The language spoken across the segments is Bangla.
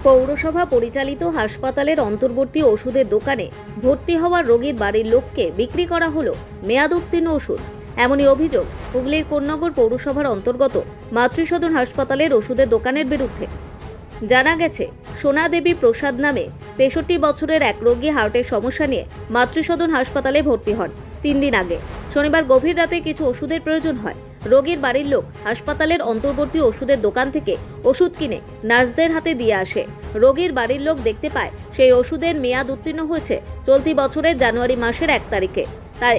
পৌরসভা পরিচালিত হাসপাতালের অন্তর্বর্তী ওষুধের দোকানে ভর্তি হওয়া রোগীর বাড়ির লোককে বিক্রি করা হলো মেয়াদ উত্তীর্ণ ওষুধ। এমনই অভিযোগ হুগলির কোন্নগর পৌরসভার অন্তর্গত মাতৃসদন হাসপাতালের ওষুধের দোকানের বিরুদ্ধে। জানা গেছে, সোনা দেবী প্রসাদ নামে 63 বছরের এক রোগী হার্টের সমস্যা নিয়ে মাতৃসদন হাসপাতালে ভর্তি হন 3 দিন আগে। শনিবার গভীর রাতে কিছু ওষুধের প্রয়োজন হয়। রোগীর বাড়ির লোক হাসপাতালের অন্তর্বর্তী ওষুধের দোকান থেকে ওষুধ কিনে নার্সদের হাতে দিয়ে আসে। রোগীর বাড়ির লোক দেখতে পায় সেই ওষুধের মেয়াদ উত্তীর্ণ হয়েছে চলতি বছরের জানুয়ারি মাসের 1 তারিখে। তাই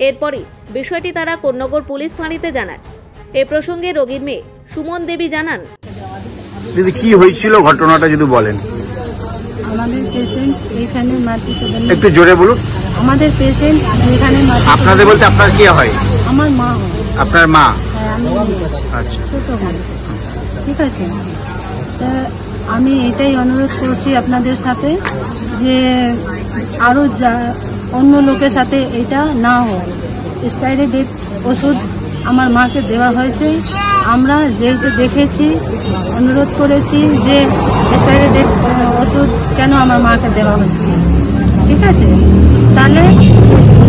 এরপরই বিষয়টি তারা কোন্নগর পুলিশ ফাঁড়িতে জানায়। এ প্রসঙ্গে রোগীর মেয়ে সুমন দেবী জানান, দিদি কি হয়েছিল ঘটনাটা যদি বলেন। আমাদের পেশেন্ট এখানে মাতৃসদন, একটু জোরে বলুন। আমাদের পেশেন্ট এখানে আপনাদের বলতে আপনার কি হয়? আমার মা হয়। আপনার মা? হ্যাঁ, আমি আচ্ছা, ছোট ভাই। ঠিক আছে, তা আমি এটাই অনুরোধ করছি আপনাদের সাথে যে আরো অন্য লোকের সাথে এটা না হয়। এক্সপায়ারি ডেট ওষুধ আমার মাকে দেওয়া হয়েছে, আমরা যেহেতু দেখেছি অনুরোধ করেছি যে এক্সপায়ারি ডেট ওষুধ কেন আমার মাকে দেওয়া হচ্ছে। ঠিক আছে, তাহলে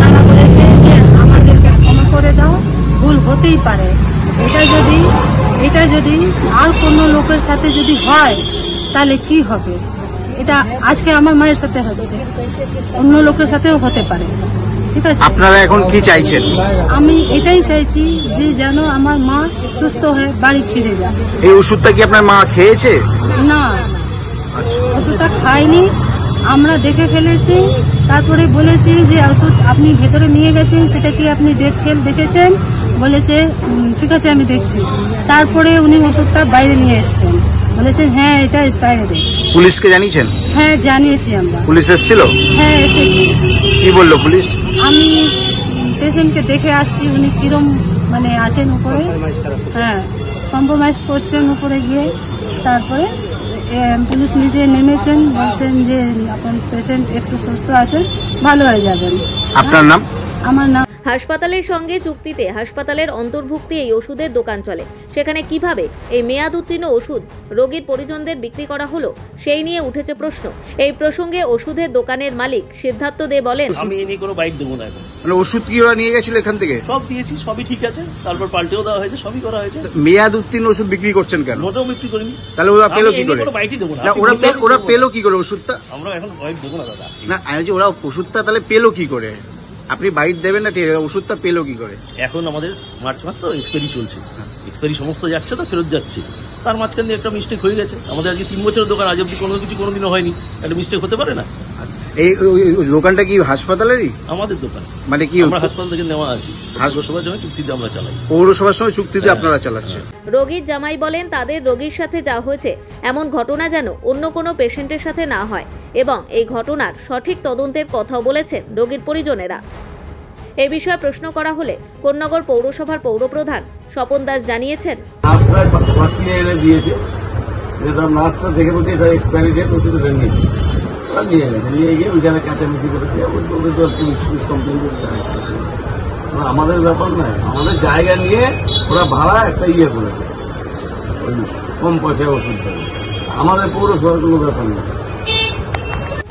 তারা বলেছে যে আমাদেরকে ক্ষমা করে দাও, ভুল হতেই পারে। এটা যদি আর কোনো লোকের সাথে যদি হয় তাহলে কি হবে? এটা আজকে আমার মায়ের সাথে হচ্ছে, অন্য লোকের সাথেও হতে পারে। ঠিক আছে, আপনারা এখন কি চাইছেন? আমি এটাই চাইছি যে যেন আমার মা সুস্থ হয়ে বাড়ি ফিরে যায়। এই ওষুধটা কি আপনার মা খেয়েছে? না, আচ্ছা, ওষুধটা খাইনি, আমরা দেখে ফেলেছি। তারপরে বলেছি যে ওষুধ আপনি ভেতরে নিয়ে গেছেন, সেটা কি আপনি ডেট ফেল দেখেছেন? বলেছে ঠিক আছে আমি দেখছি। তারপরে উনি ওষুধটা বাইরে নিয়ে এসেছেন, বলেছেন হ্যাঁ এটা এক্সপায়ারি ডেট। পুলিশকে জানিয়েছেন? হ্যাঁ জানিয়েছি আমরা। পুলিশ এসেছিল? হ্যাঁ এসেছি। কি বললো পুলিশ? আমি পেশেন্টকে দেখে আসছি, উনি কিরম মানে আছেন উপরে, হ্যাঁ কম্প্রোমাইজ করছেন উপরে গিয়ে। তারপরে পুলিশ নিচে নেমেছেন, বলছেন যে আপনার পেশেন্ট একটু সুস্থ আছেন, ভালো হয়ে যাবেন। আপনার নাম? আমার নাম। হাসপাতালের সঙ্গে চুক্তিতে হাসপাতালের অন্তর্ভুক্তি এই ওষুধের দোকান চলে, সেখানে কিভাবে এই মেয়াদ উত্তীর্ণ ওষুধ রোগীর পরিজনদের বিক্রি করা হলো সেই নিয়ে উঠেছে প্রশ্ন। এই প্রসঙ্গে ওষুধের দোকানের মালিক সিদ্ধার্থ দে বলেন, আমি এ নিয়ে কোনো বাইক দেবো না এখন। মানে ওষুধ কি ওরা নিয়ে গেছিল এখান থেকে? সব দিয়েছি, সবই ঠিক আছে, তারপর পাল্টেও দেওয়া হয়েছে, সবই করা হয়েছে। মেয়াদ উত্তীর্ণ ওষুধ বিক্রি করছেন কেন? মোটেও বিক্রি করিনি। তাহলে ওরা পেলো কি করে? কোনো বাইকই দেবো না। ওরা পেলো কি করে ওষুধটা? আমরা এখন বাইক দেবো না দাদা। না, আমি যে ওরা ওষুধটা তাহলে পেলো কি করে? আপনি বাইট দেবেন না, ওষুধটা পেলো কি করে? এখন আমাদের মার্চ মাস তো এক্সপায়ারি চলছে, এক্সপায়ারি সমস্ত যাচ্ছে তো ফেরত যাচ্ছে। তার মাঝখানে একটা মিস্টেক হয়ে গেছে। আমাদের আজকে 3 বছরের দোকান, আজ অব্দি কোনোদিনও হয়নি, একটা মিস্টেক হতে পারে না। এই দোকানটা কি হাসপাতালেরই? আমাদের দোকান, মানে কি আমরা হাসপাতাল থেকে নেওয়া আছি, পৌরসভার জন্য চুক্তিতে আমরা চালাই। পৌরসভার সঙ্গে চুক্তিতে আপনারা চালাচ্ছেন? রোগীর জামাই বলেন, তাদের রোগীর সাথে যা হয়েছে এমন ঘটনা যেন অন্য কোনো পেশেন্টের সাথে না হয় এবং এই ঘটনার সঠিক তদন্তের কথাও বলেছেন রোগীর পরিজনেরা। এই বিষয়ে প্রশ্ন করা হলে কোন্নগর পৌরসভার পৌরপ্রধান স্বপন দাস জানিয়েছেন, নার্সরা দেখে বলছে এটা এক্সপায়ারি ডেট, ওষুধটা নিয়ে গেছে, নিয়ে গিয়ে ওইখানে কাঁচামিচি করেছে। পুলিশ কমপ্লেন করতে আমাদের ব্যাপার নয়, আমাদের জায়গা নিয়ে ওরা ভাড়া একটা করেছে, ওই কম পয়সায় ওষুধ দেবে, আমাদের পৌরসভার কোনো ব্যাপার নয়।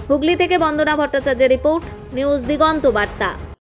হুগলি থেকে বন্দনা ভট্টাচার্যের রিপোর্ট, নিউজ দিগন্ত বার্তা।